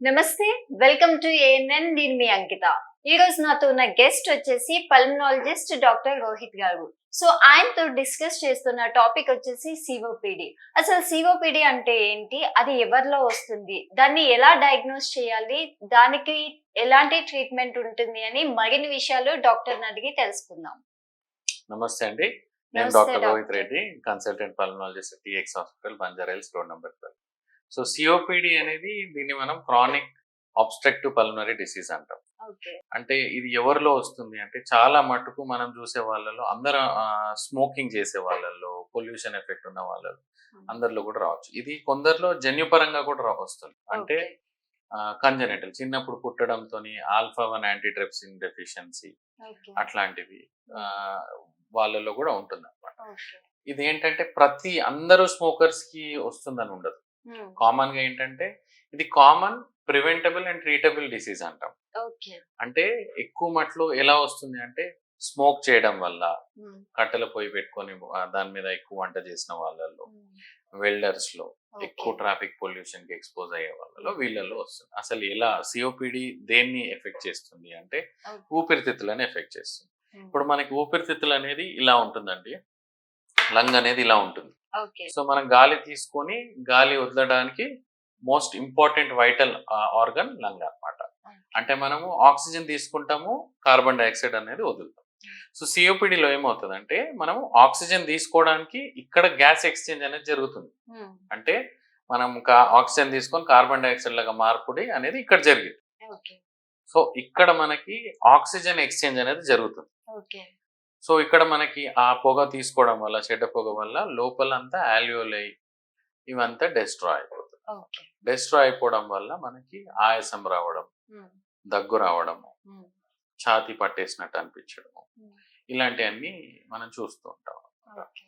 నమస్తే. Welcome to ANN. నేను మీ అంకిత. ఈ రోజు నాతో ఉన్న గెస్ట్ వచ్చేసి పల్మనాలజిస్ట్ డాక్టర్ రోహిత్ గారు. సో ఆయనతో డిస్కస్ చేస్తున్న టాపిక్ వచ్చేసి సిఓపిడి. అసలు సిఓపిడి అంటే ఏంటి? అది ఎవరిలో వస్తుంది? దాన్ని ఎలా డయాగ్నోస్ చేయాలి? దానికి ఎలాంటి ట్రీట్మెంట్ ఉంటుంది అని మరిన్ని విషయాలు డాక్టర్ని అడిగి తెలుసుకుందాం. నమస్తే అండి. నేను నమస్తే doctor Rohit doctor. Reddy, consultant pulmonologist TX hospital, Banjara Hills, road number 12. So COPD అనేది దీన్ని మనం క్రానిక్ అబ్స్ట్రక్టివ్ పల్మనరీ డిసీజ్ అంటాం. ఓకే. అంటే ఇది ఎవరిలో వస్తుంది అంటే చాలా మటుకు మనం చూసే వాళ్ళలో అందరూ స్మోకింగ్ చేసే వాళ్ళల్లో, పొల్యూషన్ ఎఫెక్ట్ ఉన్న వాళ్ళలో అందరిలో కూడా రావచ్చు. ఇది కొందరిలో జన్యుపరంగా కూడా వస్తుంది. అంటే ఓకే. కంజెనిటల్ చిన్నప్పుడు పుట్టడంతోని ఆల్ఫా-1 యాంటీట్రిప్సిన్ డెఫిషియన్సీ ఓకే. అట్లాంటివి వాళ్ళలో కూడా ఉంటుందన్నమాట. ఓకే. ఇదేంటంటే అందరూ స్మోకర్స్ కి వస్తుందని ఉండదు. హ్మ్. కామన్ గా ఏంటంటే ఇది common preventable and treatable disease అంటాం. ఓకే. అంటే ఎక్కువ మట్లో ఎలా వస్తుంది అంటే స్మోక్ చేయడం వల్ల, హ్మ్. కట్టెల పొయ్యి పెట్టుకొని దాని మీద ఎక్కువ వంట చేసిన వాళ్ళలో, వెల్డర్స్ లో, ఎక్కువ ఓకే. ట్రాఫిక్ పొల్యూషన్ కి ఎక్స్పోజ్ అయ్యే వాళ్ళలో వీళ్ళలో వస్తుంది. అసలు ఎలా సిఓపిడి దేన్ని ఎఫెక్ట్ చేస్తుంది అంటే ఓకే. ఊపిరితిత్తులను ఎఫెక్ట్ చేస్తుంది. హ్మ్. ఇప్పుడు మనకి ఊపిరితిత్తులు అనేది ఇలా ఉంటుందండి. లంగ్ అనేది ఇలా ఉంటుంది. ఓకే. సో మనం గాలి తీసుకొని గాలి వదలడానికి most important vital organ lung అన్నమాట. అంటే మనము ఆక్సిజన్ తీసుకుంటాము, కార్బన్ డైఆక్సైడ్ అనేది వదులుతాం. సో సిఓపిడిలో ఏమవుతుందంటే మనము ఆక్సిజన్ తీసుకోవడానికి ఇక్కడ గ్యాస్ ఎక్స్చేంజ్ అనేది జరుగుతుంది. హ్మ్. అంటే మనం ఆక్సిజన్ తీసుకొని కార్బన్ డైఆక్సైడ్ లాగా మార్పుడి అనేది ఇక్కడ జరిగింది. ఓకే. సో ఇక్కడ మనకి ఆక్సిజన్ ఎక్స్చేంజ్ అనేది జరుగుతుంది. ఓకే. సో ఇక్కడ మనకి ఆ పొగ తీసుకోవడం వల్ల, చెడ్డ పొగ వల్ల లోపలంతా ఆల్వియోలై ఇవంతా డెస్ట్రాయ్ అయిపోతుంది. ఓకే. డెస్ట్రాయ్ అయిపోవడం వల్ల మనకి ఆయాసం రావడం, హ్మ్. దగ్గు రావడము, హ్మ్. ఛాతీ పట్టేసినట్టు అనిపించడము, హ్మ్. ఇలాంటివన్నీ మనం చూస్తూ ఉంటాం. ఓకే.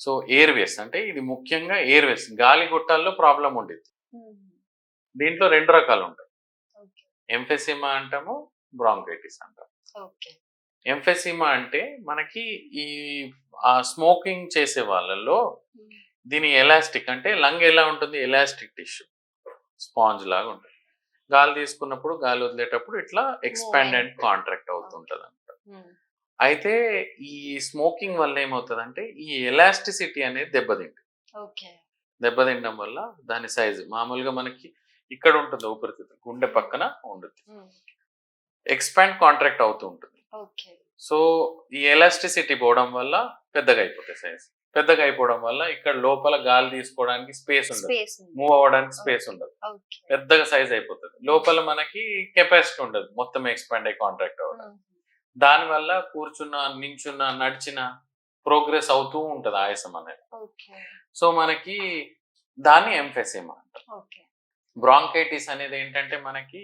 సో ఎయిర్వేస్ అంటే ఇది ముఖ్యంగా ఎయిర్వేస్ గాలి గొట్టాల్లో ప్రాబ్లం ఉండేది. హ్మ్. దీంట్లో 2 రకాలు ఉంటాయి. ఓకే. ఎంఫెసిమా అంటాము, బ్రాంకైటిస్ అంటాం. ఓకే. ఎంఫెసిమా అంటే మనకి ఈ స్మోకింగ్ చేసే వాళ్ళలో హ్మ్. దీని ఎలాస్టిక్ అంటే లంగ్ ఎలా ఉంటుంది, ఎలాస్టిక్ టిష్యూ స్పాంజ్ లాగా ఉంటుంది. గాలి తీసుకున్నప్పుడు గాలి వదిలేటప్పుడు ఇట్లా ఎక్స్పాండ్ అండ్ కాంట్రాక్ట్ అవుతుంటది అనమాట. హ్మ్. అయితే ఈ స్మోకింగ్ వల్ల ఏమవుతుందంటే ఈ ఎలాస్టిసిటీ అనేది దెబ్బతింటుంది. ఓకే. దెబ్బతినడం వల్ల దాని సైజు మామూలుగా మనకి ఇక్కడ ఉంటుంది ఊపిరితిత్తులు గుండె పక్కన ఉంటుంది, హ్మ్. ఎక్స్పాండ్ కాంట్రాక్ట్ అవుతూ ఉంటుంది. ఓకే. సో ఈ ఎలాస్టిసిటీ పోవడం వల్ల పెద్దగా అయిపోతాయి సైజ్. పెద్దగా అయిపోవడం వల్ల ఇక్కడ లోపల గాలి తీసుకోవడానికి స్పేస్ ఉండదు, స్పేస్ ఉంది. మూవ్ అవ్వడానికి స్పేస్ ఉండదు, ఓకే. పెద్దగా సైజ్ అయిపోతుంది. లోపల మనకి కెపాసిటీ ఉండదు, మొత్తం ఎక్స్పాండ్ అయ్యి కాంట్రాక్ట్ అవ్వడం. హ్మ్. దానివల్ల కూర్చున్న, నించున్న, నడిచిన ప్రోగ్రెస్ అవుతూ ఉంటది ఆయాసం అనేది. ఓకే. సో మనకి దాన్ని ఎంఫెసిమా అంటారు. ఓకే. బ్రాంకైటిస్ అనేది ఏంటంటే మనకి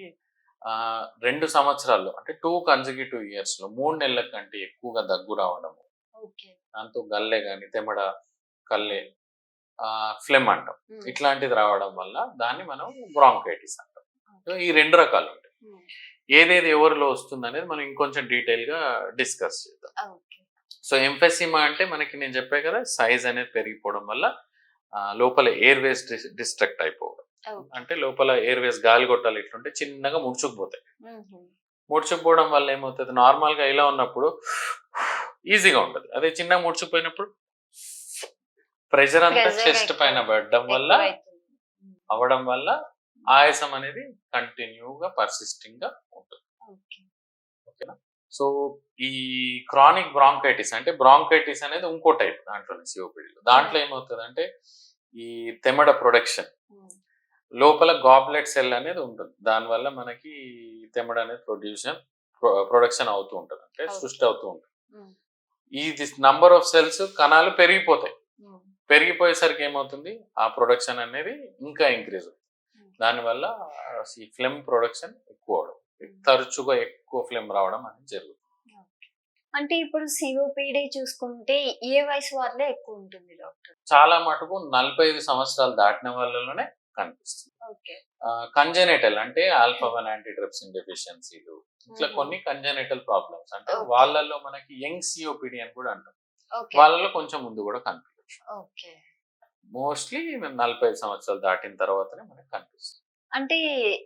2 సంవత్సరాల్లో అంటే 2 కన్సిక్యూటివ్ ఇయర్స్ లో 3 నెలల కంటే ఎక్కువగా దగ్గు రావడము, ఓకే. దాంతో గల్లే గాని, తెమడ, కల్లే, ఫ్లెమ్ అంటాం. హ్మ్. ఇట్లాంటిది రావడం వల్ల దాన్ని మనం బ్రాంకైటిస్ అంటాం. సో ఈ 2 రకాలు ఉంటాయి. హ్మ్. ఏదేది ఎవరిలో వస్తుంది అనేది మనం ఇంకొంచెం డీటెయిల్ గా డిస్కస్ చేద్దాం. ఓకే. సో ఎంఫెసిమా అంటే మనకి నేను చెప్పే కదా సైజ్ అనేది పెరిగిపోవడం వల్ల లోపల ఎయిర్వేస్ డిస్ట్రక్ట్ అయిపోవడం. ఓకే. అంటే లోపల ఎయిర్వేస్ గాలి గొట్టాలు ఇట్లుంటే చిన్నగా ముడుచుకుపోతాయి. హుహు. ముడుచుకుపోవడం వల్ల ఏమవుతుంది, నార్మల్ గా ఇలా ఉన్నప్పుడు ఈజీగా ఉంటుంది, అదే చిన్నగా ముడుచుకుపోయినప్పుడు ప్రెషర్ అంతా ప్రెజర్ చెస్ట్ పైన పడడం వల్ల ఎక్కువైతుంది. హ్మ్. అవడం వల్ల ఆయాసం అనేది కంటిన్యూగా పర్సిస్టింగ్ గా ఉంటుంది. ఓకే. ఓకేనా. సో ఈ క్రానిక్ బ్రాంకైటిస్ అంటే బ్రాంకైటిస్ అనేది ఇంకో టైప్ దాంట్లోనే సిఓపిడిలో. దాంట్లో ఏమవుతుంది అంటే ఈ తెమడ ప్రొడక్షన్ హ్మ్. లోపల గాబ్లెట్ సెల్ అనేది ఉంటుంది. దానివల్ల మనకి తెమడ అనేది ప్రొడక్షన్ అవుతూ ఉంటుంది, అంటే సృష్టి ఓకే. అవుతూ ఉంటుంది. హ్మ్. ఈ దిస్ నంబర్ ఆఫ్ సెల్స్ కణాలు పెరిగిపోతాయి. హ్మ్. పెరిగిపోయేసరికి ఏమవుతుంది, ఆ ప్రొడక్షన్ అనేది ఇంకా ఇంక్రీజ్ అవుతుంది. హ్మ్. దానివల్ల ఈ ఫ్లెమ్ ప్రొడక్షన్ ఎక్కువ అవడం, హ్మ్. తరచుగా ఎక్కువ ఫ్లెమ్ రావడం అనేది జరుగుతుంది. ఓకే. అంటే ఇప్పుడు సిఓపిడి చూసుకుంటే ఏ వయసు వాళ్ళే ఎక్కువ ఉంటుంది డాక్టర్? చాలా మటుకు 45 సంవత్సరాలు దాటిన వాళ్ళలోనే కనిపిస్తుంది. ఓకే. కంజెనిటల్ అంటే ఆల్ఫా-1 యాంటీట్రిప్సిన్ డెఫిషియన్సీలు, ఇట్లా హుహు. కొన్ని కంజెనిటల్ ప్రాబ్లమ్స్ అంటే ఓకే. వాళ్ళల్లో మనకి యంగ్ సిఓపిడి అని కూడా అంటాం. ఓకే. వాళ్ళలో కొంచెం ముందు కూడా కనిపించవచ్చు. ఓకే. మోస్ట్లీ 45 సంవత్సరాలు దాటిన తర్వాతనే మనకి కనిపిస్తుంది. అంటే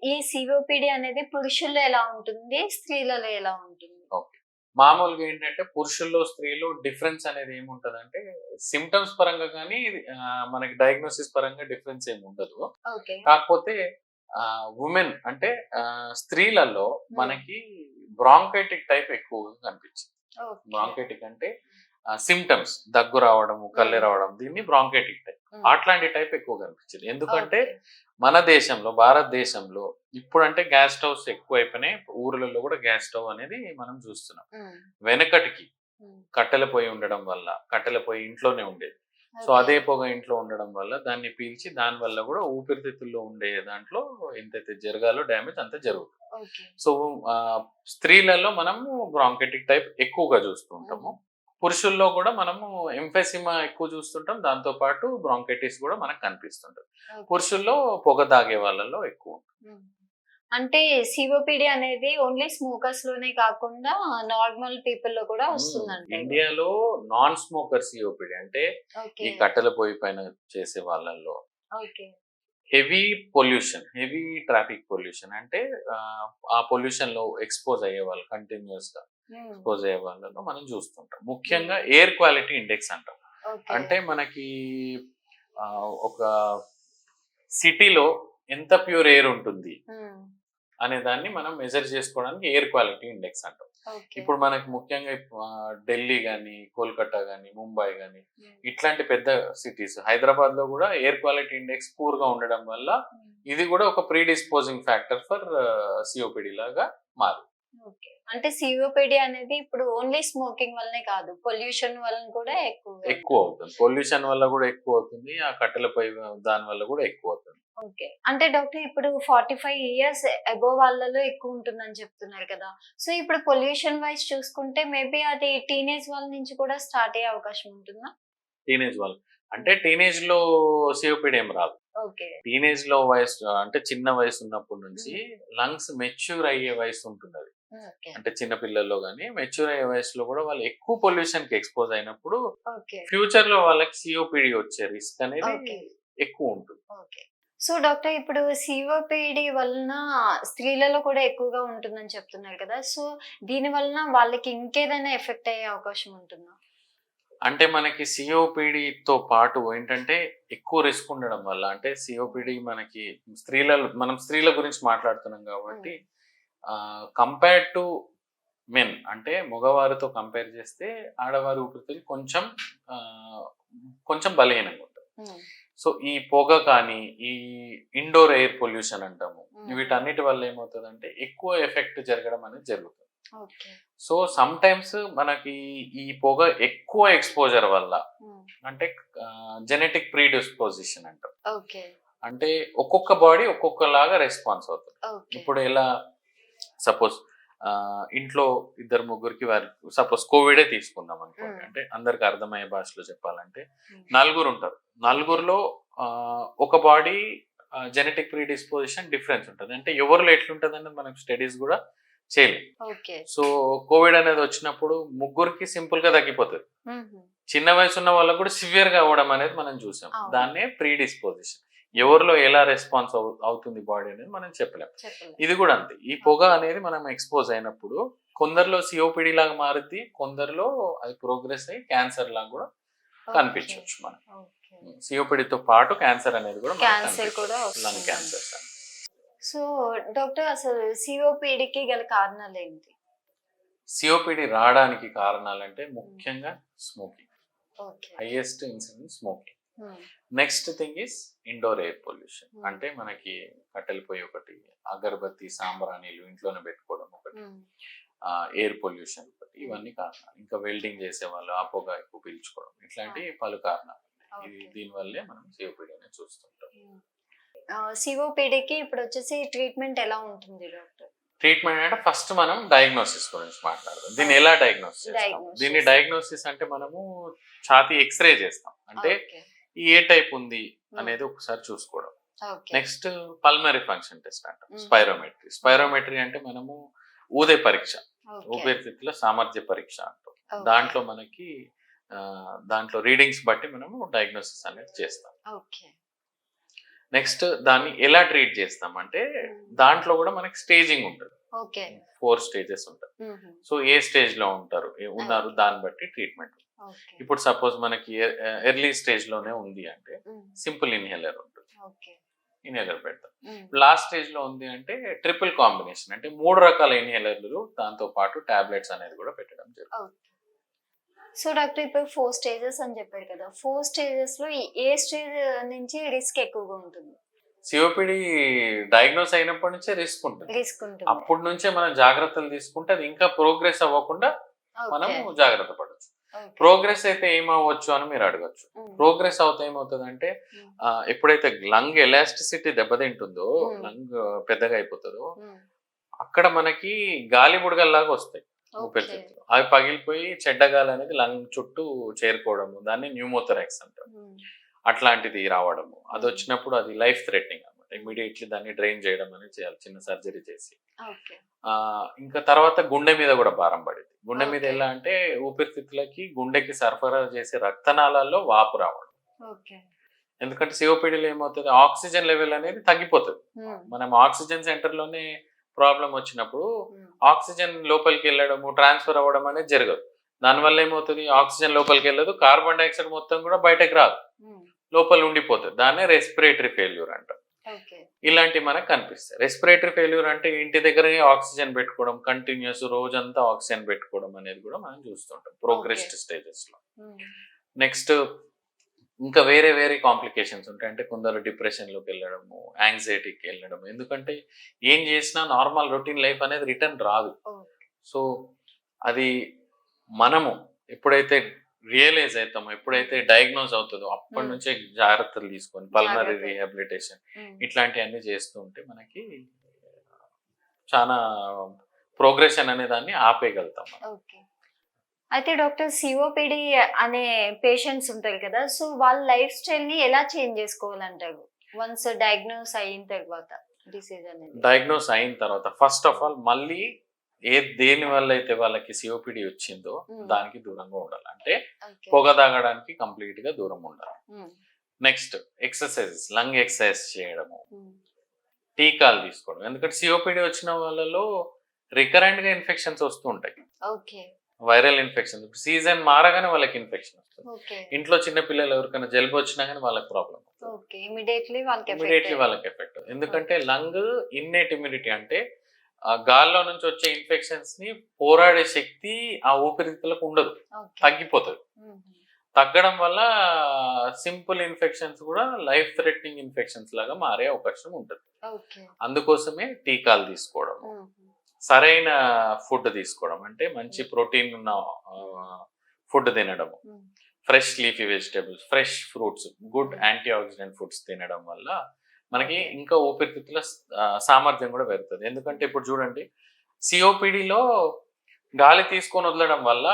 ఈ సిఓపిడి అనేది పురుషుల్లో ఎలా ఉంటుంది, స్త్రీలలో ఎలా ఉంటుంది? ఓకే. మామూలుగా ఏంటంటే పురుషుల్లో, స్త్రీలో డిఫరెన్స్ అనేది ఏముంటదంటే సిమ్టమ్స్ పరంగా గానీ మనకి డయాగ్నోసిస్ పరంగా డిఫరెన్స్ ఏమి ఉండదు. ఓకే. కాకపోతే వుమెన్ అంటే స్త్రీలలో హ్మ్. మనకి బ్రాంకైటిక్ టైప్ ఎక్కువగా కనిపించింది. ఓకే. బ్రాంకైటిక్ అంటే సిమ్టమ్స్ దగ్గు రావడము, కళ్ళె రావడం దీన్ని బ్రాంకైటిక్ టైప్. హ్మ్. అట్లాంటి టైప్ ఎక్కువ కనిపించింది. ఎందుకంటే ఓకే. మన దేశంలో, భారతదేశంలో ఇప్పుడంటే గ్యాస్ స్టవ్స్ ఎక్కువైపోయినాయి. ఊర్లలో కూడా గ్యాస్ స్టవ్ అనేది మనం చూస్తున్నాం. హ్మ్. వెనకటికి హ్మ్. కట్టెల పొయ్యి ఉండడం వల్ల, కట్టెల పొయ్యి ఇంట్లోనే ఉండేది. So, okay. అదే పొగ ఇంట్లో ఉండడం వల్ల దాన్ని పీల్చి దాని వల్ల కూడా ఊపిరితిత్తుల్లో ఉండే దాంట్లో ఎంతైతే జరగాలో డ్యామేజ్ అంత జరుగుతుంది. ఓకే. సో, స్త్రీలలో మనము బ్రాంకైటిక్ టైప్ ఎక్కువగా చూస్తూ ఉంటాము. హ్మ్. పురుషుల్లో కూడా మనము ఎంఫెసిమా ఎక్కువ చూస్తుంటాం. దాంతో పాటు బ్రాంకైటిస్ కూడా మనకు కనిపిస్తుంటది. ఓకే. పురుషుల్లో పొగ తాగే వాళ్ళలో ఎక్కువ. హ్మ్. అంటే సిఓపిడి అనేది ఓన్లీ స్మోకర్స్ లోనే కాకుండా నార్మల్ పీపుల్ లో కూడా వస్తుందంటారు. ఇండియాలో నాన్ స్మోకర్ సిఓపిడి అంటే ఓకే. ఈ కట్టెల పొయ్యి పైన చేసే వాళ్ళల్లో okay. Heavy pollution, heavy traffic pollution అంటే ఆ పొల్యూషన్ లో ఎక్స్పోజ్ అయ్యే వాళ్ళు కంటిన్యూస్ గా హ్మ్. ఎక్స్పోజ్ అయ్యే వాళ్ళలో మనం చూస్తుంటాం. ముఖ్యంగా ఎయిర్ క్వాలిటీ ఇండెక్స్ అంటాం. ఓకే. అంటే మనకి ఒక సిటీలో ఎంత ప్యూర్ ఎయిర్ ఉంటుంది హ్మ్. అనే దాన్ని మనం మెజర్ చేసుకోవడానికి ఎయిర్ క్వాలిటీ ఇండెక్స్ అంటాం. ఓకే. ఇప్పుడు మనకి ముఖ్యంగా ఢిల్లీ గానీ, కోల్కతా గానీ, ముంబై గానీ హ్మ్. ఇట్లాంటి పెద్ద సిటీస్, హైదరాబాద్‌లో గూడా ఎయిర్ క్వాలిటీ ఇండెక్స్ పూర్‌గా ఉండడం వల్ల హ్మ్. ఇది గూడా ఒక ప్రీడిస్పోజింగ్ ఫ్యాక్టర్ ఫర్ సిఓపిడి లాగా మారింది. ఓకే. అంటే సిఓపిడి అనేది ఇప్పుడు ఓన్లీ స్మోకింగ్ వల్లనే కాదు, పొల్యూషన్ వలన కూడా ఎక్కువగా ఎక్కువ ఉంటుంది. అవుతుంది. పొల్యూషన్ వల్ల గూడా ఎక్కువవుతుంది. ఆ కట్టెల పొయ్యి దాని వల్ల గూడా ఎక్కువవుతుంది. ఓకే. అంటే డాక్టర్ ఇప్పుడు 45 ఇయర్స్ అబోవ్ వాళ్ళలో ఎక్కువ ఉంటుందని చెప్తున్నారు కదా! సో, ఇప్పుడు పొల్యూషన్ వైస్ చూసుకుంటే మేబీ అది టీనేజ్ వాళ్ళ నుంచి కూడా స్టార్ట్ అయ్యే అవకాశం ఉంటుందా? టీనేజ్ వాళ్ళు. అంటే టీనేజ్‌లో సిఓపిడి ఏం రాదు. ఓకే. టీనేజ్‌లో వయసు అంటే చిన్న వయసు ఉన్నప్పటి నుంచి హ్మ్. లంగ్స్ మెచ్యూర్ అయ్యే వయసు ఉంటుందది. ఓకే. అంటే చిన్న పిల్లల్లో గాని, మెచ్యూర్ అయ్యే వయసులో కూడా వాళ్ళు ఎక్కువ పొల్యూషన్‌కి ఎక్స్‌పోజ్ అయినప్పుడు ఓకే. ఫ్యూచర్‌లో వాళ్ళకి సీఓపీడీ వచ్చే రిస్క్ అనేది ఓకే. ఎక్కువ ఉంటుంది. ఓకే. సో, డాక్టర్ ఇప్పుడు సిఓపిడి వలన స్త్రీలలో కూడా ఎక్కువగా ఉంటుందని చెప్తున్నారు కదా! సో, దీని వలన వాళ్ళకి ఇంకేదైనా ఎఫెక్ట్ అయ్యే అవకాశం ఉంటుందా? అంటే మనకి సీఓపీడీతో పాటు ఏంటంటే ఎక్కువ రిస్క్ ఉండడం వల్ల అంటే సీఓపీడీ మనకి మనం స్త్రీల గురించి మాట్లాడుతున్నాం కాబట్టి హ్మ్. కంపేర్డ్ టు మెన్ అంటే మగవారితో కంపేర్ చేస్తే ఆడవారి ఊపిరితిత్తులు కొంచెం బలహీనంగా ఉంటాయి. హ్మ్. సో ఈ పొగ కానీ ఈ ఇండోర్ ఎయిర్ పొల్యూషన్ అంటాము, హ్మ్. వీటన్నిటి వల్ల ఏమవుతుందంటే ఎక్కువ ఎఫెక్ట్ జరగడం అనేది జరుగుతుంది. ఓకే. సో సమ్ టైమ్స్ మనకి ఈ పొగ ఎక్కువ ఎక్స్పోజర్ వల్ల హ్మ్. అంటే జెనెటిక్ ప్రీడిస్పోజిషన్ అంటాం. ఓకే. అంటే ఒక్కొక్క బాడీ ఒక్కొక్కలాగా రెస్పాన్స్ అవుతుంది. ఓకే. ఇప్పుడు ఎలా సపోజ్ ఇంట్లో ఇద్దరు ముగ్గురికి వారి సపోజ్ కోవిడే తీసుకుందాం అనుకోండి. హ్మ్. అంటే అందరికి అర్థమయ్యే భాషలో చెప్పాలంటే హ్మ్. నలుగురు ఉంటారు. నలుగురిలో ఒక బాడీ జెనెటిక్ ప్రీడిస్పోజిషన్ డిఫరెన్స్ ఉంటుంది. అంటే ఎవరిలో ఎట్లుంటుంది అనేది మనకు స్టడీస్ కూడా చేయలేదు. ఓకే. సో కోవిడ్ అనేది వచ్చినప్పుడు ముగ్గురికి సింపుల్ గా తగ్గిపోతుంది. హుహు. చిన్న వయసు ఉన్న వాళ్ళకు కూడా సివియర్ గా అవ్వడం అనేది మనం చూసాం. అవును. దాన్నే ప్రీడిస్పోజిషన్. ఎవరిలో ఎలా రెస్పాన్స్ అవుతుంది బాడీ అనేది మనం చెప్పలేం. చెప్పలేదు. ఇది కూడా అంతే. ఈ పొగ అనేది మనం ఎక్స్పోజ్ అయినప్పుడు కొందరిలో సిఓపిడి లాగా మారుద్ది, కొందరిలో అది ప్రోగ్రెస్ అయ్యి క్యాన్సర్ లాగా కూడా ఓకే. కనిపించవచ్చు మనం. ఓకే. సిఓపిడితో పాటు క్యాన్సర్ అనేది కూడా మనకు క్యాన్సర్ కూడా కనిపించవచ్చు. లంగ్ వస్తుంది. క్యాన్సర్. సో, డాక్టర్ అసలు సిఓపిడికి గల కారణాలేంటి? సిఓపిడి రావడానికి కారణాలంటే ముఖ్యంగా smoking. Okay. Highest incidence smoking. Hmm. Next thing is indoor air pollution. Hmm. అంటే మనకి కట్టెల పొయ్యి ఒకటి, అగరబత్తి సాంబ్రాణీలు ఇంట్లోనే పెట్టుకోవడం ఒకటి, హ్మ్. ఎయిర్ పొల్యూషన్ ఒకటి, ఇవన్నీ కారణాలు. ఇంకా వెల్డింగ్ చేసే వాళ్ళు ఆ పొగ ఎక్కువ పీల్చుకోవడం, ఇట్లాంటి పలు కారణాలు. ఇది ఓకే. దీనివల్లే మనం సిఓపిడి అనేది చూస్తుంటాం. హ్మ్. సిఓపిడికి ఇప్పుడొచ్చేసి ట్రీట్మెంట్ ఎలా ఉంటుంది డాక్టర్? ట్రీట్మెంట్ అంటే ఫస్ట్ మనం డయాగ్నోసిస్ గురించి మాట్లాడదాం. దీన్ని ఓకే. ఎలా డయాగ్నోస్ చేస్తాం? డయాగ్నోస్ దీన్ని చేస్తాం. డయాగ్నోసిస్ అంటే మనము ఛాతీ ఎక్స్రే చేస్తాం. అంటే ఓకే. ఏ టైప్ ఉంది హ్మ్. అనేది ఒకసారి చూసుకోవడం. Okay. Next pulmonary function test అంటాం. హుహు. స్పైరోమెట్రీ. స్పైరోమెట్రీ అంటే మనము ఊదే పరీక్ష, ఓకే. ఊపిరితిత్తుల సామర్థ్య పరీక్ష అంటాం. ఓకే. దాంట్లో మనకి దాంట్లో రీడింగ్స్ బట్టి మనము డయాగ్నోసిస్ అనేది చేస్తాం. ఓకే. నెక్స్ట్ దాన్ని ఎలా ట్రీట్ చేస్తాం అంటే దాంట్లో కూడా మనకి స్టేజింగ్ ఉంటుంది. ఓకే. 4 స్టేజెస్ ఉంటాయి. సో ఏ స్టేజ్ లో ఉన్నారు దాన్ని బట్టి ట్రీట్మెంట్. ఓకే. ఇప్పుడు సపోజ్ మనకి ఎర్లీ స్టేజ్ లోనే ఉంది అంటే సింపుల్ ఇన్హేలర్ ఉంటుంది, ఓకే. ఇన్హేలర్ పెడతాం. లాస్ట్ స్టేజ్ లో ఉంది అంటే ట్రిపుల్ కాంబినేషన్ అంటే 3 రకాల ఇన్హేలర్లు దాంతో పాటు టాబ్లెట్స్ అనేది కూడా పెట్టడం జరుగుతుంది. సో డాక్టర్ ఇప్పుడు 4 స్టేజెస్ అని చెప్పారు కదా, 4 స్టేజెస్ లో ఏ స్టేజ్ నుంచి రిస్క్ ఎక్కువగా ఉంటుంది? సిఓపిడి డయాగ్నోస్ అయినప్పటి నుంచే రిస్క్ ఉంటుంది. అప్పటి నుంచే మనం జాగ్రత్తలు తీసుకుంటే అది ఇంకా ప్రోగ్రెస్ అవ్వకుండా మనం జాగ్రత్త పడవచ్చు. ప్రోగ్రెస్ అయితే ఏమవ్వచ్చు అని మీరు అడగచ్చు. ప్రోగ్రెస్ అవుతే ఏమవుతుంది అంటే ఎప్పుడైతే లంగ్ ఎలాస్టిసిటీ దెబ్బతింటుందో, లంగ్ పెద్దగా అయిపోతుందో అక్కడ మనకి గాలి బుడగల్లాగా వస్తాయి ఊపిరితిత్తులు. అవి పగిలిపోయి చెడ్డ గాలి అనేది లంగ్ చుట్టూ చేరుకోవడము, దాన్ని న్యూమోథొరాక్స్ అంటారు. అట్లాంటిది రావడము, అది వచ్చినప్పుడు అది లైఫ్ థ్రెటనింగ్ అనమాట. ఇమీడియట్లీ దాన్ని డ్రైన్ చేయడం అనేది చేయాలి, చిన్న సర్జరీ చేసి. ఇంకా తర్వాత గుండె మీద కూడా భారం పడింది. గుండె మీద ఎలా అంటే ఊపిరితిత్తులకి గుండెకి సరఫరా చేసే రక్తనాళాల్లో వాపు రావడం. ఎందుకంటే సిఓపిడిలో ఏమవుతుంది, ఆక్సిజన్ లెవెల్ అనేది తగ్గిపోతుంది. మనం ఆక్సిజన్ సెంటర్ లోనే ప్రాబ్లం వచ్చినప్పుడు ఆక్సిజన్ లోపలికి వెళ్ళడము, ట్రాన్స్ఫర్ అవ్వడం అనేది జరగదు. దానివల్ల ఏమవుతుంది, ఆక్సిజన్ లోపలికి వెళ్ళదు, కార్బన్ డైఆక్సైడ్ మొత్తం కూడా బయటకు రాదు, లోపల ఉండిపోతుంది. దాన్నే రెస్పిరేటరీ ఫెయిల్యూర్ అంటారు. ఇలాంటివి మనకు కనిపిస్తాయి. రెస్పిరేటరీ ఫెయిల్యూర్ అంటే ఇంటి దగ్గరనే ఆక్సిజన్ పెట్టుకోవడం, కంటిన్యూస్ రోజంతా ఆక్సిజన్ పెట్టుకోవడం అనేది కూడా మనం చూస్తుంటాం ప్రోగ్రెస్డ్ స్టేజెస్ లో. నెక్స్ట్ ఇంకా వేరే వేరే కాంప్లికేషన్స్ ఉంటాయి. అంటే కొందరు డిప్రెషన్ లోకి వెళ్ళడము, యాంగ్జైటీకి వెళ్ళడము. ఎందుకంటే ఏం చేసినా నార్మల్ రొటీన్ లైఫ్ అనేది రిటర్న్ రాదు. సో అది మనము ఎప్పుడైతే రియలైజ్ అవుతామో, ఎప్పుడైతే డయాగ్నోజ్ అవుతుందో అప్పటి నుంచే జాగ్రత్తలు తీసుకొని పల్మనరీ రీహాబిలిటేషన్ ఇట్లాంటివన్నీ చేస్తూ ఉంటే మనకి చాలా ప్రోగ్రెషన్ అనే దాన్ని ఆపేయగలుగుతాం. అయితే డాక్టర్, సిఓపిడి అనే పేషెంట్స్ ఉంటారు కదా, సో వాళ్ళ లైఫ్ స్టైల్ ని ఎలా చేంజ్ చేసుకోవాలంటారు వన్స్ డయాగ్నోస్ అయిన తర్వాత? డయాగ్నోస్ అయిన తర్వాత ఫస్ట్ ఆఫ్ ఆల్ మళ్ళీ దేని వల్ల అయితే వాళ్ళకి సిఓపిడి వచ్చిందో దానికి దూరంగా ఉండాలి. అంటే పొగ తాగడానికి కంప్లీట్ గా దూరం ఉండాలి. నెక్స్ట్ ఎక్సర్సైజెస్, లంగ్ ఎక్సర్సైజ్ చేయడము, టీకాలు తీసుకోవడం. ఎందుకంటే సిఓపిడి వచ్చిన వాళ్ళలో రికరెంట్ గా ఇన్ఫెక్షన్స్ వస్తూ ఉంటాయి, వైరల్ ఇన్ఫెక్షన్. సీజన్ మారగానే వాళ్ళకి ఇన్ఫెక్షన్ వస్తుంది. ఇంట్లో చిన్న పిల్లలు ఎవరికైనా జలుబు వచ్చినా కానీ వాళ్ళకి ప్రాబ్లం, ఇమీడియట్లీ వాళ్ళకి ఎఫెక్ట్. ఎందుకంటే లంగ్ ఇన్నేట్ ఇమ్యూనిటీ అంటే గాల్లో నుంచి వచ్చే ఇన్ఫెక్షన్స్ ని పోరాడే శక్తి ఆ ఊపిరితిత్తులకు ఉండదు, తగ్గిపోతుంది. తగ్గడం వల్ల సింపుల్ ఇన్ఫెక్షన్స్ కూడా లైఫ్ థ్రెటనింగ్ ఇన్ఫెక్షన్స్ లాగా మారే అవకాశం ఉంటుంది. అందుకోసమే టీకాలు తీసుకోవడం, సరైన ఫుడ్ తీసుకోవడం, అంటే మంచి ప్రోటీన్ ఉన్న ఫుడ్ తినడము, fresh leafy vegetables, fresh fruits, good anti oxidant foods తినడం వల్ల మనకి ఇంకా ఊపిరితిత్తుల సామర్థ్యం కూడా పెరుగుతుంది. ఎందుకంటే ఇప్పుడు చూడండి, సిఓపిడిలో గాలి తీసుకొని వదలడం వల్ల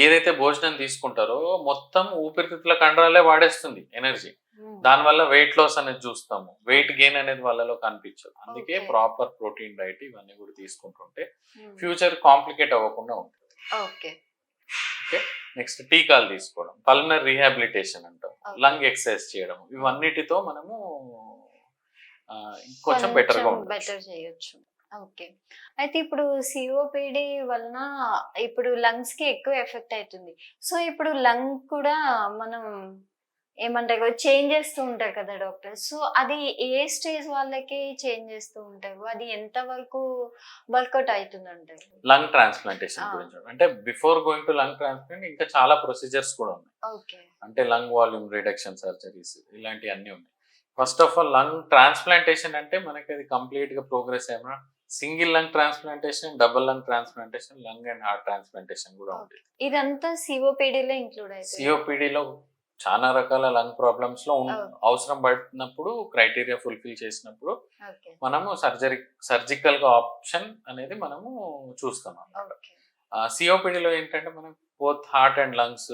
ఏదైతే భోజనం తీసుకుంటారో మొత్తం ఊపిరితిత్తుల కండరాలే వాడేస్తుంది ఎనర్జీ. దానివల్ల వెయిట్ లాస్ అనేది చూస్తాము, వెయిట్ గెయిన్ అనేది వాళ్ళలో కనిపించదు. అందుకే ప్రాపర్ ప్రోటీన్ డైట్ ఇవన్నీ కూడా తీసుకుంటుంటే ఫ్యూచర్ కాంప్లికేట్ అవ్వకుండా ఉంటుంది. ఓకే. నెక్స్ట్ టీకాలు తీసుకోవడం, పల్మనరీ రీహాబిలిటేషన్ అంటాం, లంగ్ ఎక్సర్సైజ్ చేయడం, ఇవన్నిటితో మనము కొంచెం బెటర్ చేయొచ్చు. ఓకే. అయితే ఇప్పుడు సిఓపిడి వలన ఇప్పుడు లంగ్స్ కి ఎక్కువ ఎఫెక్ట్ అవుతుంది. సో ఇప్పుడు లంగ్ కూడా మనం ఏమంటారు చేంజ్ చేస్తూ ఉంటారు కదా డాక్టర్, సో అది ఏ స్టేజ్ వాళ్ళకి చేంజ్ చేస్తూ ఉంటారు, అది ఎంత వరకు వర్కౌట్ అవుతుంది అంటారు? లంగ్ ట్రాన్స్ప్లాంటేషన్ గురించి అంటే before going to lung transplant ఇంకా చాలా ప్రొసీజర్స్ కూడా ఉన్నాయి. అంటే లంగ్ వాల్యూమ్ రిడక్షన్ సర్జరీస్ ఇలాంటివి అన్ని ఉన్నాయి. First of all lung transplantation అంటే మనకి అది కంప్లీట్ గా ప్రోగ్రెస్ అయినా single lung transplantation, double lung transplantation, lung and heart transplantation కూడా ఉంటుంది. ఇదంతా సిఓపిడిలో ఇంక్లూడ్ అవుతుంది. సిఓపిడిలో చాలా రకాల లంగ్ ప్రాబ్లమ్స్ లో అవసరం పడినప్పుడు క్రైటీరియా ఫుల్ఫిల్ చేసినప్పుడు మనము సర్జికల్ గా ఆప్షన్ అనేది మనము చూస్తాం అన్నమాట. సిఓపిడిలో ఏంటంటే మనం బోత్ హార్ట్ అండ్ లంగ్స్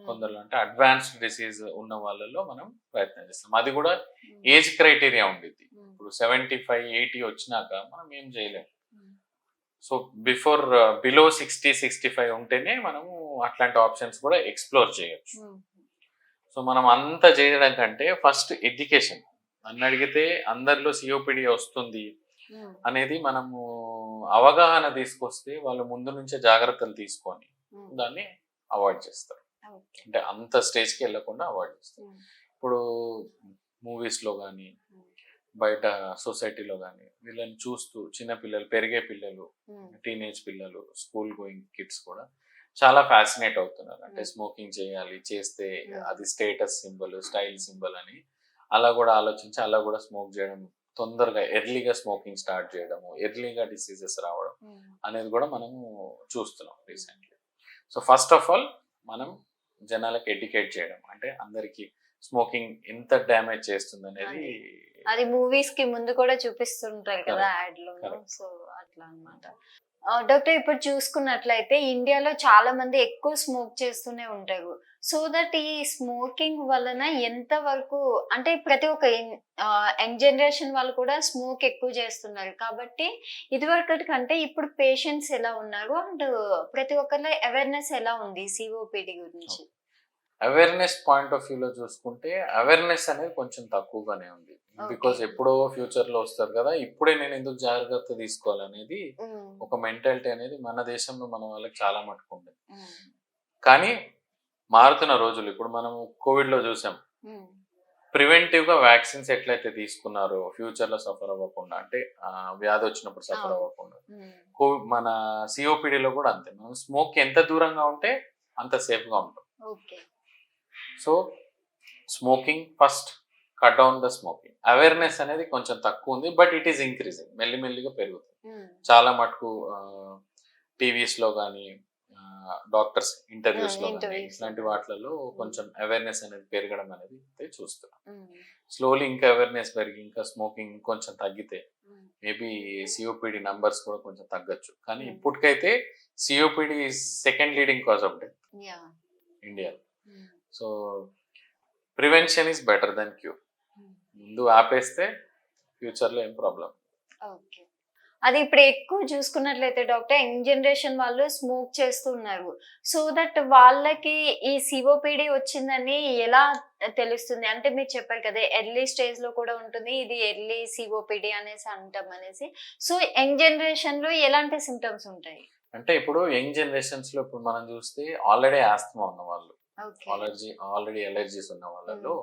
కొందరు అంటే అడ్వాన్స్డ్ డిసీజ్ ఉన్న వాళ్ళలో మనం ప్రయత్నం చేస్తాం. అది కూడా ఏజ్ క్రైటీరియా ఉండిద్ది. ఇప్పుడు 75-80 వచ్చినాక మనం ఏం చేయలేము. సో బిలో 60-65 ఉంటేనే మనము అట్లాంటి ఆప్షన్స్ కూడా ఎక్స్ప్లోర్ చేయొచ్చు. సో మనం అంతా చేయడం కంటే ఫస్ట్ ఎడ్యుకేషన్, నన్ను అడిగితే అందరిలో సిఓపిడి వస్తుంది అనేది మనము అవగాహన తీసుకొస్తే వాళ్ళు ముందు నుంచే జాగ్రత్తలు తీసుకొని దాన్ని అవాయిడ్ చేస్తారు. అంటే అంత స్టేజ్కి వెళ్ళకుండా అవాయిడ్ చేస్తారు. ఇప్పుడు మూవీస్లో కానీ బయట సొసైటీలో కానీ వీళ్ళని చూస్తూ చిన్న పిల్లలు, పెరిగే పిల్లలు, టీనేజ్ పిల్లలు, స్కూల్ గోయింగ్ కిడ్స్ కూడా చాలా ఫ్యాసినేట్ అవుతున్నారు. అంటే స్మోకింగ్ చేయాలి, చేస్తే అది స్టేటస్ సింబల్, స్టైల్ సింబల్ అని అలా కూడా ఆలోచించి అలా కూడా స్మోక్ చేయడం, తొందరగా ఎర్లీగా స్మోకింగ్ స్టార్ట్ చేయడము, ఎర్లీగా డిసీజెస్ రావడం అనేది కూడా మనము చూస్తున్నాం recently. So first of all మనం జనాలకు ఎడ్యుకేట్ చేయడం, అంటే అందరికి స్మోకింగ్ ఎంత డ్యామేజ్ చేస్తుంది అనేది. అది మూవీస్ కి ముందు కూడా చూపిస్తుంటారు కదా యాడ్ లో. సో అట్లా అన్నమాట. డాక్టర్ ఇప్పుడు చూసుకున్నట్లయితే ఇండియాలో చాలా మంది ఎక్కువ స్మోక్ చేస్తూనే ఉంటారు. సో దట్ ఈ స్మోకింగ్ వలన ఎంత వరకు, అంటే ప్రతి ఒక్క యంగ్ జనరేషన్ వాళ్ళు కూడా స్మోక్ ఎక్కువ చేస్తున్నారు కాబట్టి ఇదివరకటి కంటే ఇప్పుడు పేషెంట్స్ ఎలా ఉన్నారు అండ్ ప్రతి ఒక్కరిలో అవేర్నెస్ ఎలా ఉంది సిఓపిడి గురించి? అవేర్నెస్ పాయింట్ ఆఫ్ వ్యూలో చూసుకుంటే అవేర్నెస్ అనేది కొంచెం తక్కువగానే ఉంది. బికాస్ ఎప్పుడో ఫ్యూచర్ లో వస్తారు కదా, ఇప్పుడే నేను ఎందుకు జాగ్రత్త తీసుకోవాలనేది ఒక మెంటాలిటీ అనేది మన దేశంలో మన వాళ్ళకి చాలా మటుకు ఉంది. కానీ మారుతున్న రోజులు, ఇప్పుడు మనం కోవిడ్ లో చూసాం, ప్రివెంటివ్ గా వ్యాక్సిన్స్ ఎట్లయితే తీసుకున్నారో ఫ్యూచర్ లో సఫర్ అవ్వకుండా, అంటే వ్యాధి వచ్చినప్పుడు సఫర్ అవ్వకుండా, మన సిఓపిడిలో కూడా అంతే. మనం స్మోక్ ఎంత దూరంగా ఉంటే అంత సేఫ్ గా ఉంటాం. So smoking first, cut down the smoking. Awareness అనేది కొంచెం తక్కువ ఉంది, బట్ ఇట్ ఈస్ ఇంక్రీజింగ్, మెల్లిమెల్లిగా పెరుగుతుంది. చాలా మటుకు టీవీస్ లో కానీ డాక్టర్స్ ఇంటర్వ్యూస్ లో కానీ ఇట్లాంటి వాటిలలో కొంచెం అవేర్నెస్ అనేది పెరగడం అనేది చూస్తున్నాం. స్లోలీ ఇంకా అవేర్నెస్ పెరిగి ఇంకా స్మోకింగ్ కొంచెం తగ్గితే మేబీ సిఓపిడి నంబర్స్ కూడా కొంచెం తగ్గచ్చు. కానీ ఇప్పటికైతే COPD second leading cause of death ఇండియాలో. So prevention is better than cure. ముందు ఆపేస్తే ఫ్యూచర్ లో ఏం ప్రాబ్లం. అది ఇప్పుడు ఎక్కువ చూసుకున్నట్లయితే డాక్టర్, యంగ్ జనరేషన్ వాళ్ళు స్మోక్ చేస్తున్నారు. సో దట్ వాళ్ళకి ఈ సిఓపిడి వచ్చిందని ఎలా తెలుస్తుంది? అంటే మీరు చెప్పారు కదా ఎర్లీ స్టేజ్ లో కూడా ఉంటుంది, ఇది ఎర్లీ సిఓపిడి అనేసి అంటాం అనేసి. సో యంగ్ జనరేషన్ లో ఎలాంటి సిమ్టమ్స్ ఉంటాయి? అంటే ఇప్పుడు యంగ్ జనరేషన్స్ లో ఇప్పుడు మనం చూస్తే ఆల్రెడీ ఆస్తమా ఉన్న వాళ్ళు, ఆల్రెడీ ఎలర్జీస్ ఉన్న వాళ్ళలో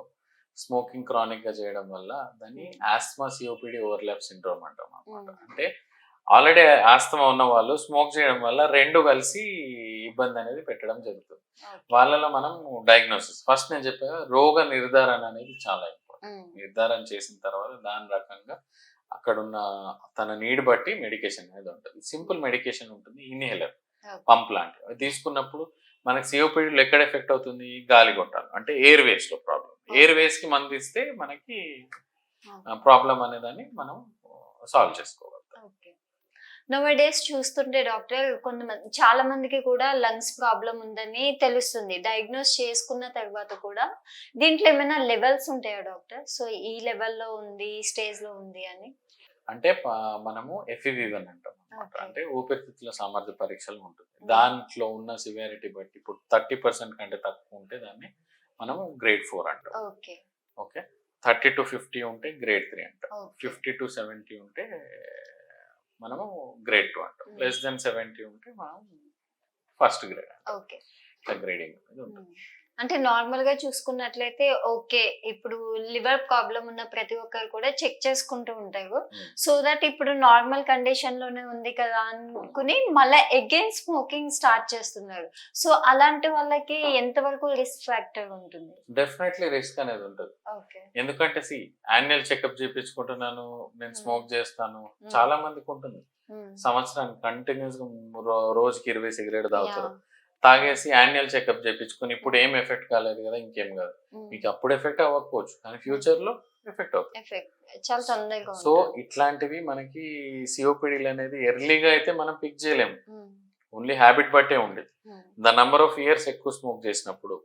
స్మోకింగ్ క్రానిక్ గా చేయడం వల్ల దాన్ని ఆస్తమా సిఓపిడి ఓవర్లాప్ సిండ్రోమ్ అంటాం అన్నమాట. అంటే ఆల్రెడీ ఆస్తమా ఉన్న వాళ్ళు స్మోక్ చేయడం వల్ల రెండు కలిసి ఇబ్బంది అనేది పెట్టడం జరుగుతుంది. వాళ్ళలో మనం డయాగ్నోసిస్ ఫస్ట్ నేను చెప్పా, రోగ నిర్ధారణ అనేది చాలా ఇంపార్టెంట్. నిర్ధారణ చేసిన తర్వాత దాని రకంగా అక్కడున్న తన నీడ్ బట్టి మెడికేషన్ అనేది ఉంటుంది. సింపుల్ మెడికేషన్ ఉంటుంది, ఇన్హేలర్, పంప్ లాంటివి. అది తీసుకున్నప్పుడు మనకి సిఓపిడిలో ఎక్కడ ఎఫెక్ట్ అవుతుంది? గాలి గొట్టాలి, అంటే ఎయిర్ వేస్ లో ప్రాబ్లం. ఎయిర్ వేస్ కి మందు ఇస్తే మనకి ప్రాబ్లం అనేదాన్ని మనం సాల్వ్ చేసుకోగలుగుతాం. నౌ డేస్ చూస్తుంటే డాక్టర్, కొంతమంది చాలా మందికి కూడా లంగ్స్ ప్రాబ్లం ఉందని తెలుస్తుంది. డయాగ్నోస్ చేసుకున్న తర్వాత కూడా దీంట్లో ఏమైనా లెవెల్స్ ఉంటాయా డాక్టర్? సో ఈ లెవెల్లో ఉంది, ఈ స్టేజ్ లో ఉంది అని. అంటే మనము FEV1 అంటాం అన్నమాట. అంటే ఊపిరితిత్తుల సామర్థ్య పరీక్షలు ఉంటుంది. దాంట్లో ఉన్న సివియారిటీ బట్టి ఇప్పుడు 30% కంటే తక్కువ ఉంటే దాన్ని మనము గ్రేడ్ 4 అంటాం. ఓకే, 30 to 50 ఉంటే గ్రేడ్ 3 అంటాం. 50 to 70 ఉంటే మనము గ్రేడ్ 2 అంటాం. లెస్ దెన్ 70 ఉంటే మనం ఫస్ట్ గ్రేడ్ అంటాం. గ్రేడింగ్ అనేది ఉంటుంది. అంటే నార్మల్ గా చూసుకున్నట్లయితే ఓకే, ఇప్పుడు లివర్ ప్రాబ్లం ఉన్న ప్రతి ఒక్కరు కూడా చెక్ చేసుకుంటూ ఉంటారు. సో దట్ ఇప్పుడు నార్మల్ కండిషన్ లోనే ఉంది కదా అనుకుని మళ్ళీ అగైన్ స్మోకింగ్ స్టార్ట్ చేస్తున్నారు. సో అలాంటి వాళ్ళకి ఎంతవరకు రిస్క్ ఫ్యాక్టర్ ఉంటుంది? డెఫినెట్లీ రిస్క్ అనేది ఉంటుంది. ఎందుకంటే యాన్యువల్ చెకప్ చేయించుకుంటున్నాను, నేను స్మోక్ చేస్తాను, చాలా మందికి ఉంటుంది. సంవత్సరానికి కంటిన్యూస్ గా రోజుకి 20 సిగరెట్ తాగుతారు. తాగేసి యాన్యువల్ చెకప్ చేయించుకుని ఇప్పుడు ఏం ఎఫెక్ట్ కాలేదు కదా, ఇంకేం కాదు. మీకు అప్పుడు ఎఫెక్ట్ అవ్వకపోవచ్చు, కానీ ఫ్యూచర్ లో ఎఫెక్ట్ అవుతుంది. సో ఇట్లాంటివి మనకి సిఓపిడిలు అనేది ఎర్లీగా అయితే మనం పిక్ చేయలేము. ఓన్లీ హ్యాబిట్ బట్టే ఉండేది. ద నంబర్ ఆఫ్ ఇయర్స్ ఎక్కువ స్మోక్ చేసినప్పుడు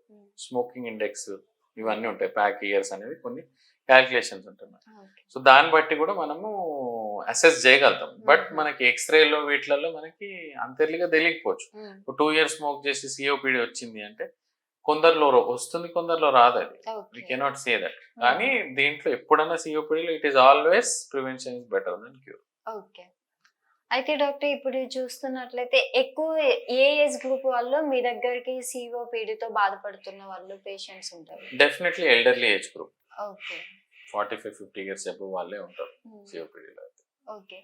స్మోకింగ్ ఇండెక్స్ ఇవన్నీ ఉంటాయి, ప్యాక్ ఇయర్స్ అనేవి కొన్ని క్యాల్కులేషన్స్ ఉంటున్నాయి. సో దాన్ని బట్టి కూడా మనము అసెస్ చేయగలుగుతాం. బట్ మనకి ఎక్స్రేలో వీటిలలో మనకి అంతర్లీగా తెలియకపోవచ్చు. 2 years స్మోక్ చేసి సిఓపిడి వచ్చింది అంటే కొందరిలో వస్తుంది, కొందరిలో రాదు. అది we okay. Cannot say that. కానీ దీంట్లో ఎప్పుడన్నా సిఓపిడిలో it is always prevention is better than cure. Okay. అయితే డాక్టర్ ఇప్పుడు చూస్తున్నట్లయితే ఎక్కువ ఏ ఏజ్ గ్రూప్ వాళ్ళు మీ దగ్గరికి సిఓపిడితో బాధపడుతున్న వాళ్ళు పేషెంట్స్ ఉంటారు? Definitely elderly age group okay. 45-50 years above వాళ్ళే ఉంటారు సిఓపిడిలో. ఓకే.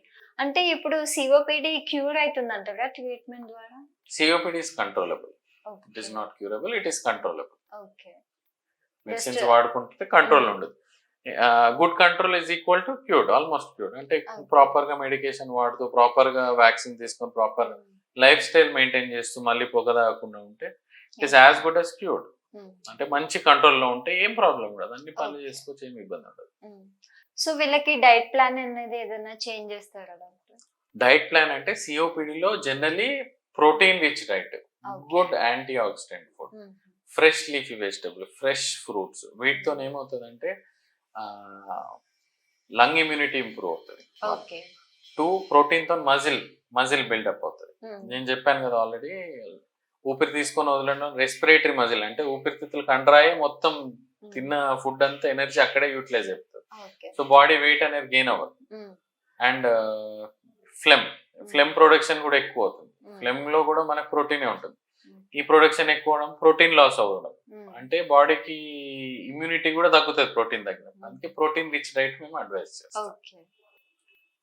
అంటే ఇప్పుడు సిఓపిడి క్యూర్ అవుతుందంటారా ట్రీట్మెంట్ ద్వారా? COPD is controllable. It is okay. Not curable, it is controllable. Okay. Medicines just వాడుకుంటే కంట్రోల్ ఉండదు. Good control is equal to cured, almost cured. అంటే proper గా medication వాడుతూ, ప్రాపర్ గా వ్యాక్సిన్ తీసుకొని, ప్రాపర్ లైఫ్ స్టైల్ మెయింటైన్ చేస్తూ, మళ్ళీ పొగ తాగకుండా ఉంటే it is as good as cured. అంటే మంచి కంట్రోల్లో ఉంటే ఏం ప్రాబ్లం ఉండదు, అన్ని పనులు చేసుకోవచ్చు, ఏమి ఇబ్బంది ఉండదు. సో వీళ్ళకి డైట్ ప్లాన్ అనేది ఏదైనా చేంజ్ చేస్తారా డాక్టర్? డైట్ ప్లాన్ అంటే సిఓపిడిలో generally protein rich diet, good antioxidant food, fresh leafy vegetable, fresh fruits, వీటితో ఏమవుతుందంటే లంగ్ ఇమ్యూనిటీ ఇంప్రూవ్ అవుతుంది. ఓకే. 2 ప్రోటీన్ తో మజిల్ బిల్డప్ అవుతుంది. నేను చెప్పాను కదా ఆల్రెడీ, ఊపిరి తీసుకొని వదలడం రెస్పిరేటరీ మజిల్, అంటే ఊపిరితిత్తులు కండరాయి మొత్తం తిన్న ఫుడ్ అంతా ఎనర్జీ అక్కడే యూటిలైజ్ అవుతుంది. సో బాడీ వెయిట్ అనేది గెయిన్ అవ్వదు. అండ్ ఫ్లెమ్ ప్రొడక్షన్ కూడా ఎక్కువ అవుతుంది. ఫ్లెమ్ లో కూడా మనకు ప్రోటీనే ఉంటుంది. ఈ ప్రొడక్షన్ ఎక్కువ అవడం, ప్రోటీన్ లాస్ అవ్వడం, అంటే బాడీకి ఇమ్యూనిటీ కూడా తగ్గుతుంది ప్రోటీన్ తగ్గిన. అందుకే ప్రోటీన్ రిచ్ డైట్ మేము అడ్వైస్ చేస్తాం.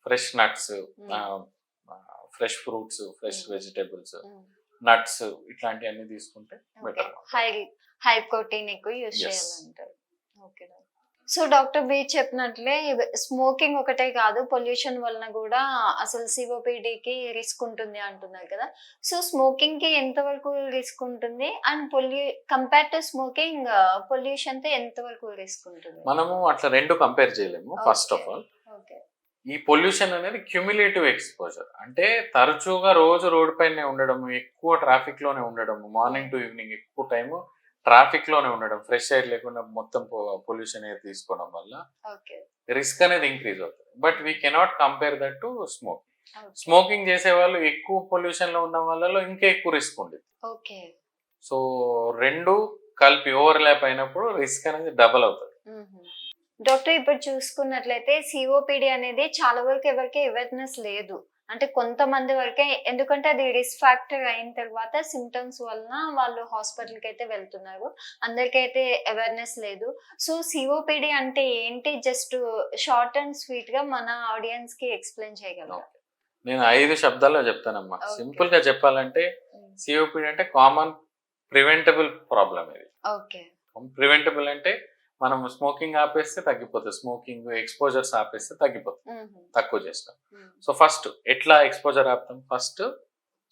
Fresh nuts, fresh fruits, fresh vegetables, nuts, ఇట్లాంటివన్నీ తీసుకుంటే బెటర్. హై ప్రోటీన్ ఎక్కువ యూజ్ చేయాలంటారు. ఓకే. సో డాక్టర్ మీరు చెప్పినట్లే స్మోకింగ్ ఒకటే కాదు, పొల్యూషన్ వలన కూడా అసలు సిఓపిడికి రిస్క్ ఉంటుంది అంటున్నారు కదా. సో స్మోకింగ్ కి ఎంత వరకు రిస్క్ ఉంటుంది, and compare to smoking pollution తో ఎంత వరకు రిస్క్ ఉంటుంది? మనము అట్లా రెండు కంపేర్ చేయలేము. ఫస్ట్ ఆఫ్ ఆల్ ఈ పొల్యూషన్ అనేది క్యూములేటివ్ ఎక్స్పోజర్, అంటే తరచుగా రోజు రోడ్డు పైనే ఉండడం, ఎక్కువ ట్రాఫిక్ లోనే ఉండడం, మార్నింగ్ టు ఈవినింగ్ ఎక్కువ టైము ట్రాఫిక్ లోనే ఉండడం, ఫ్రెష్ ఎయిర్ లేకుండా మొత్తం పొల్యూషన్ ఎయిర్ తీసుకోవడం వల్ల రిస్క్ అనేది ఇంక్రీజ్ అవుతుంది. But we cannot compare that to smoking. Smoking చేసే వాళ్ళు ఎక్కువ పొల్యూషన్ లో ఉన్న వాళ్ళలో ఇంకా ఎక్కువ రిస్క్ ఉండేది. సో రెండు కలిపి ఓవర్లాప్ అయినప్పుడు రిస్క్ అనేది డబల్ అవుతుంది. డాక్టర్ ఇప్పుడు చూసుకున్నట్లయితే సిఓపిడి అనేది చాలా వరకు ఎవరికి అవేర్నెస్ లేదు, అంటే కొంతమంది వరకే, ఎందుకంటే అది రిస్క్ ఫ్యాక్టర్ అయిన తర్వాత సిమ్టమ్స్ వలన వాళ్ళు హాస్పిటల్కి అయితే వెళ్తున్నారు, అందరికైతే అవేర్నెస్ లేదు. సో సిఓపిడి అంటే ఏంటి, జస్ట్ షార్ట్ అండ్ స్వీట్ గా మన ఆడియన్స్ కి ఎక్స్ప్లెయిన్ చేయగలరా? నేను 5 శబ్దాల్లో చెప్తానమ్మా. సింపుల్ గా చెప్పాలంటే సిఓపిడి అంటే కామన్ ప్రివెంటబుల్ ప్రాబ్లం. ఇది ప్రివెంటబుల్ అంటే మనం స్మోకింగ్ ఆపేస్తే తగ్గిపోతుంది, స్మోకింగ్ ఎక్స్పోజర్స్ ఆపేస్తే తగ్గిపోతుంది, తక్కువ చేస్తాం. సో ఫస్ట్ ఎట్లా ఎక్స్పోజర్ ఆపుతాం? ఫస్ట్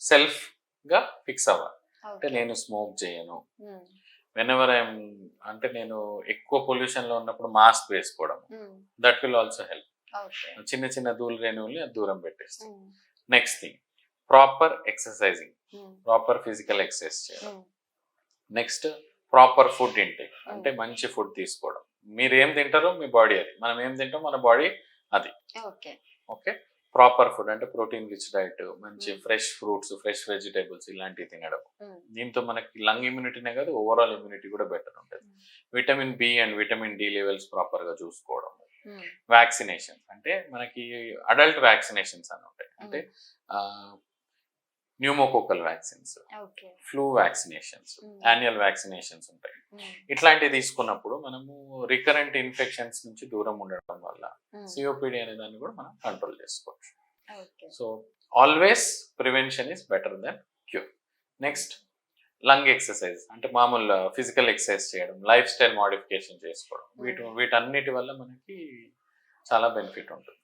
సెల్ఫ్ గా ఫిక్స్ అవ్వాలి. అంటే నేను స్మోక్ చేయను, వెనెవర్ ఐఎమ్, అంటే నేను ఎక్కువ పొల్యూషన్ లో ఉన్నప్పుడు మాస్క్ వేసుకోవడం, దట్ విల్ ఆల్సో హెల్ప్. చిన్న చిన్న ధూళి రేణువుల్ని దూరం పెట్టేస్తాం. Next thing, proper exercising, proper physical exercise చేయడం. నెక్స్ట్ ప్రాపర్ ఫుడ్ ఇంటేక్, అంటే మంచి ఫుడ్ తీసుకోవడం. మీరు ఏం తింటారో మీ బాడీ అది, మనం ఏం తింటాం మన బాడీ అది. ఓకే. ప్రాపర్ ఫుడ్ అంటే ప్రోటీన్ రిచ్ డైట్, మంచి ఫ్రెష్ ఫ్రూట్స్, ఫ్రెష్ వెజిటేబుల్స్, ఇలాంటివి తినడం. దీంతో మనకి లంగ్ ఇమ్యూనిటీనే కాదు, ఓవరాల్ ఇమ్యూనిటీ కూడా బెటర్ ఉంటుంది. Vitamin B and vitamin D levels proper గా చూసుకోవడం. వ్యాక్సినేషన్ అంటే మనకి అడల్ట్ వ్యాక్సినేషన్స్ అని ఉంటాయి, అంటే pneumococcal vaccines, flu vaccinations, annual vaccinations ఉంటాయి. ఇట్లాంటివి తీసుకున్నప్పుడు మనము రికరెంట్ ఇన్ఫెక్షన్స్ నుంచి దూరం ఉండడం వల్ల సిఓపిడి అనే దాన్ని కూడా మనం కంట్రోల్ చేసుకోవచ్చు. So always prevention is better than cure. Next lung exercise, అంటే మామూలు ఫిజికల్ ఎక్సర్సైజ్ చేయడం, లైఫ్ స్టైల్ మోడిఫికేషన్ చేసుకోవడం, వీటన్నిటి వల్ల మనకి చాలా బెనిఫిట్ ఉంటుంది.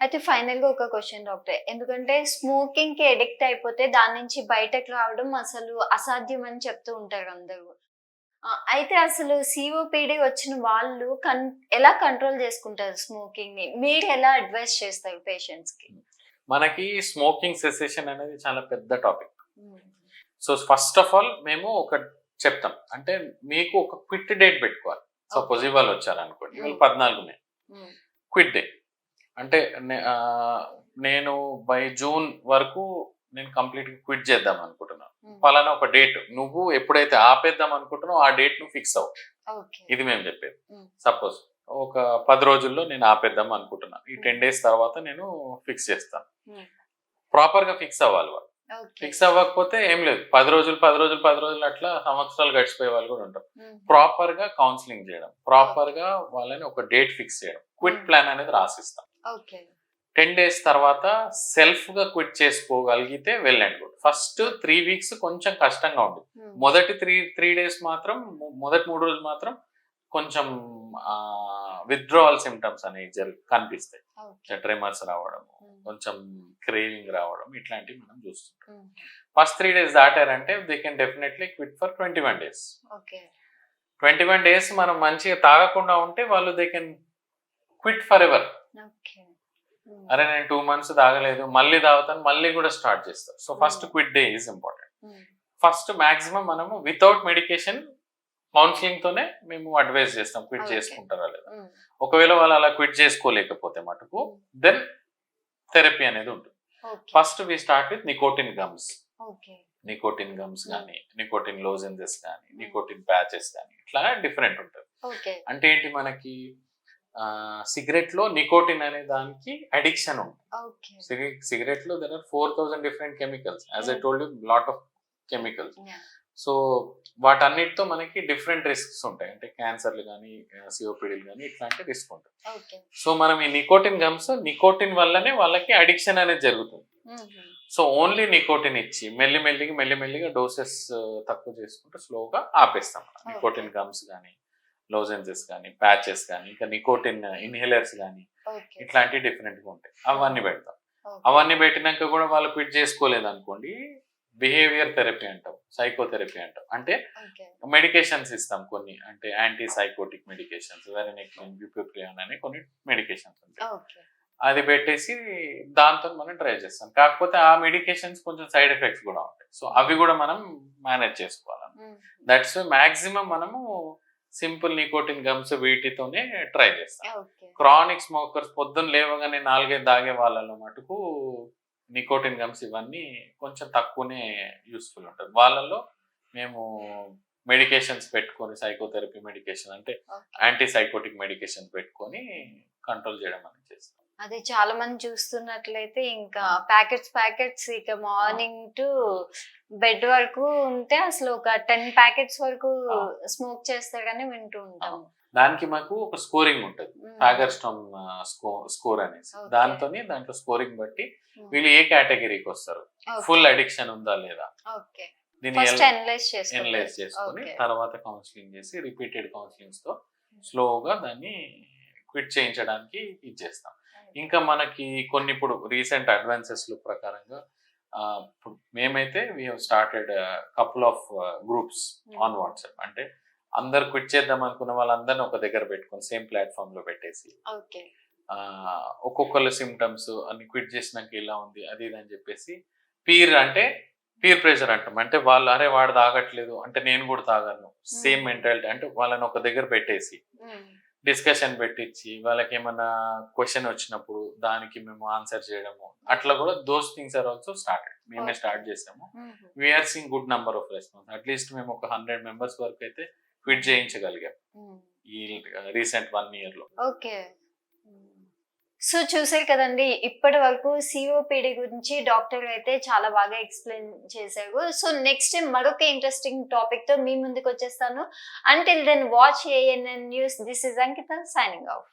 అయితే ఫైనల్ గా ఒక క్వశ్చన్ డాక్టర్, ఎందుకంటే స్మోకింగ్ కి అడిక్ట్ అయిపోతే దాని నుంచి బయటకు రావడం అసలు అసాధ్యం అని చెప్తూ ఉంటారు అందరూ. అయితే అసలు సిఓపిడి వచ్చిన వాళ్ళు ఎలా కంట్రోల్ చేసుకుంటారు స్మోకింగ్ ని? మీరు ఎలా అడ్వైస్ చేస్తారు పేషెంట్స్ కి? మనకి స్మోకింగ్ సెసేషన్ అనేది చాలా పెద్ద topic. So first of all మేము ఒక చెప్తాం, అంటే మీకు ఒక క్విట్ డేట్ పెట్టుకోవాలి. సపోజ్ ఇవాళ వచ్చారనుకోండి, ఇవాళ 14 క్విట్ డే, అంటే నేను బై జూన్ వరకు నేను కంప్లీట్ గా క్విట్ చేద్దాం అనుకుంటున్నాను. పలానా ఒక డేట్ నువ్వు ఎప్పుడైతే ఆపేద్దాం అనుకుంటున్నావు ఆ డేట్ నువ్వు ఫిక్స్ అవ్వు. ఇది మేము చెప్పేది. సపోజ్ ఒక 10 రోజుల్లో నేను ఆపేద్దాం అనుకుంటున్నాను. ఈ 10 days తర్వాత నేను ఫిక్స్ చేస్తాను. ప్రాపర్ గా ఫిక్స్ అవ్వాలి వాళ్ళు. ఫిక్స్ అవ్వకపోతే ఏం లేదు, 10 రోజులు అట్లా సంవత్సరాలు గడిచిపోయే వాళ్ళు కూడా ఉంటారు. ప్రాపర్ గా కౌన్సిలింగ్ చేయడం, ప్రాపర్ గా వాళ్ళని ఒక డేట్ ఫిక్స్ చేయడం, క్విట్ ప్లాన్ అనేది రాసిస్తాం. 10 days తర్వాత సెల్ఫ్ గా క్విట్ చేసుకోగలిగితే well and good. First 3 weeks కొంచెం కష్టంగా ఉంటుంది. మొదటి 3 days మాత్రం, మొదటి 3 రోజులు మాత్రం కొంచెం విత్డ్రావల్ సిమ్టమ్స్ అనేవి కనిపిస్తాయి. ట్రెమర్స్ రావడం, కొంచెం క్రేవింగ్ రావడం, ఇట్లాంటివి మనం చూస్తుంటాం. ఫస్ట్ 3 days దాటారంటే they can definitely quit for 21 days. 21 days మనం మంచిగా తాగకుండా ఉంటే వాళ్ళు they can quit forever. అరే నేను 2 months తాగలేదు, మళ్ళీ తాగుతాను, మళ్ళీ కూడా స్టార్ట్ చేస్తారు. So first quit day is important. First maximum మనము వితౌట్ మెడికేషన్ కౌన్సిలింగ్ తోనే మేము అడ్వైస్ చేస్తాం క్విట్ చేసుకుంటారా లేదా. ఒకవేళ వాళ్ళు అలా క్విట్ చేసుకోలేకపోతే మటుకు దెన్ థెరపీ అనేది ఉంటుంది. First we start with nicotine gums. Nicotine gums కానీ, నికోటిన్ లోజెన్సెస్ కానీ, నికోటిన్ ప్యాచెస్ కానీ, ఇట్లా డిఫరెంట్ ఉంటుంది. అంటే ఏంటి, మనకి సిగరెట్ లో నికోటిన్ అనే దానికి అడిక్షన్ ఉంటుంది. సిగరెట్ లో there are 4000 different chemicals, as I told you, lot of chemicals. So వాటన్నిటితో మనకి డిఫరెంట్ రిస్క్స్ ఉంటాయి. అంటే క్యాన్సర్లు కానీ, సిఓపిడీలు కానీ, ఇట్లాంటి రిస్క్ ఉంటుంది. సో మనం ఈ నికోటిన్ గమ్స్, నికోటిన్ వల్లనే వాళ్ళకి అడిక్షన్ అనేది జరుగుతుంది. సో ఓన్లీ నికోటిన్ ఇచ్చి మెల్లిమెల్లిగా డోసెస్ తక్కువ చేసుకుంటూ స్లోగా ఆపేస్తాం. నికోటిన్ గమ్స్ కానీ, లోజెన్సెస్ కానీ, ప్యాచెస్ కానీ, ఇంకా నికోటిన్ ఇన్హేలర్స్ కానీ, ఇట్లాంటివి డిఫరెంట్ గా ఉంటాయి. అవన్నీ పెడతాం. అవన్నీ పెట్టినాక కూడా వాళ్ళు క్విట్ చేసుకోలేదు అనుకోండి, బిహేవియర్ థెరపీ అంటాం, సైకోథెరపీ అంటాం. అంటే మెడికేషన్స్ ఇస్తాం కొన్ని, అంటే యాంటీ సైకోటిక్ మెడికేషన్స్, వెరనిక్లిన్, బ్యూప్రోపియన్ అనే కొన్ని మెడికేషన్స్ ఉంటాయి. అది పెట్టేసి దాంతో మనం ట్రై చేస్తాం. కాకపోతే ఆ మెడికేషన్స్ కొంచెం సైడ్ ఎఫెక్ట్స్ కూడా ఉంటాయి. సో అవి కూడా మనం మేనేజ్ చేసుకోవాలి. దట్స్ మాక్సిమం మనము సింపుల్ నికోటిన్ గమ్స్ వీటితోనే ట్రై చేస్తాం. క్రానిక్ స్మోకర్స్, పొద్దున్న లేవగానే 4-5 తాగే వాళ్ళలో మటుకు నికోటిన్ గమ్స్ ఇవన్నీ కొంచెం తక్కువనే యూస్ఫుల్ ఉంటుంది. వాళ్ళలో మేము మెడికేషన్స్ పెట్టుకొని, సైకోథెరపీ మెడికేషన్ అంటే యాంటీ సైకోటిక్ మెడికేషన్ పెట్టుకొని కంట్రోల్ చేయడం అనేది చేస్తాం. అది చాలా మంది చూస్తున్నట్లయితే ఇంకా ప్యాకెట్స్ ఇక మార్నింగ్ టు బెడ్ వరకు ఉంటే అసలు ఒక 10 ప్యాకెట్స్ వరకు స్మోక్ చేస్తారని వింటూ ఉంటాం. దానికి మాకు ఒక స్కోరింగ్ ఉంటుంది, ఫాగర్స్టామ్ స్కోర్ అనేసి. దాంట్లో స్కోరింగ్ బట్టి వీళ్ళు ఏ కేటగిరీకి వస్తారు, ఫుల్ అడిక్షన్ ఉందా లేదా, దీన్ని ఎనలైజ్ చేసుకొని తర్వాత కౌన్సిలింగ్ చేసి రిపీటెడ్ కౌన్సిలింగ్స్ తో స్లోగా దాన్ని క్విట్ చేయించడానికి ఇచ్చేస్తాం. ఇంకా మనకి కొన్ని ఇప్పుడు రీసెంట్ అడ్వాన్సెస్ ప్రకారంగా మేమైతే we have started couple of groups on WhatsApp. అంటే అందరు క్విట్ చేద్దాం అనుకున్న వాళ్ళందరినీ ఒక దగ్గర పెట్టుకొని సేమ్ ప్లాట్ఫామ్ లో పెట్టేసి ఒక్కొక్కరు సిమ్టమ్స్ అన్ని క్విట్ చేసినాక ఇలా ఉంది అది ఇది అని చెప్పేసి పీర్ ప్రెషర్ అంటాం. అంటే వాళ్ళు అరే వాడు తాగట్లేదు అంటే నేను కూడా తాగను, సేమ్ మెంటాలిటీ. అంటే వాళ్ళని ఒక దగ్గర పెట్టేసి డిస్కషన్ పెట్టించి వాళ్ళకి ఏమైనా క్వశ్చన్ వచ్చినప్పుడు దానికి మేము ఆన్సర్ చేయడము, అట్లా కూడా those things are also started. మేమే స్టార్ట్ చేసాము. We are seeing good number of response. At least మేము ఒక 100 members వరకు అయితే క్విట్ చేయించగలిగాం ఈ రీసెంట్ 1 year లో. ఓకే, సో చూసారు కదండి, ఇప్పటి వరకు సిఓపిడి గురించి డాక్టర్ అయితే చాలా బాగా ఎక్స్ప్లెయిన్ చేశారు. సో నెక్స్ట్ టైం మరొక ఇంట్రెస్టింగ్ టాపిక్ తో మీ ముందుకు వచ్చేస్తాను. Until then watch ANN news. This is Ankita signing of.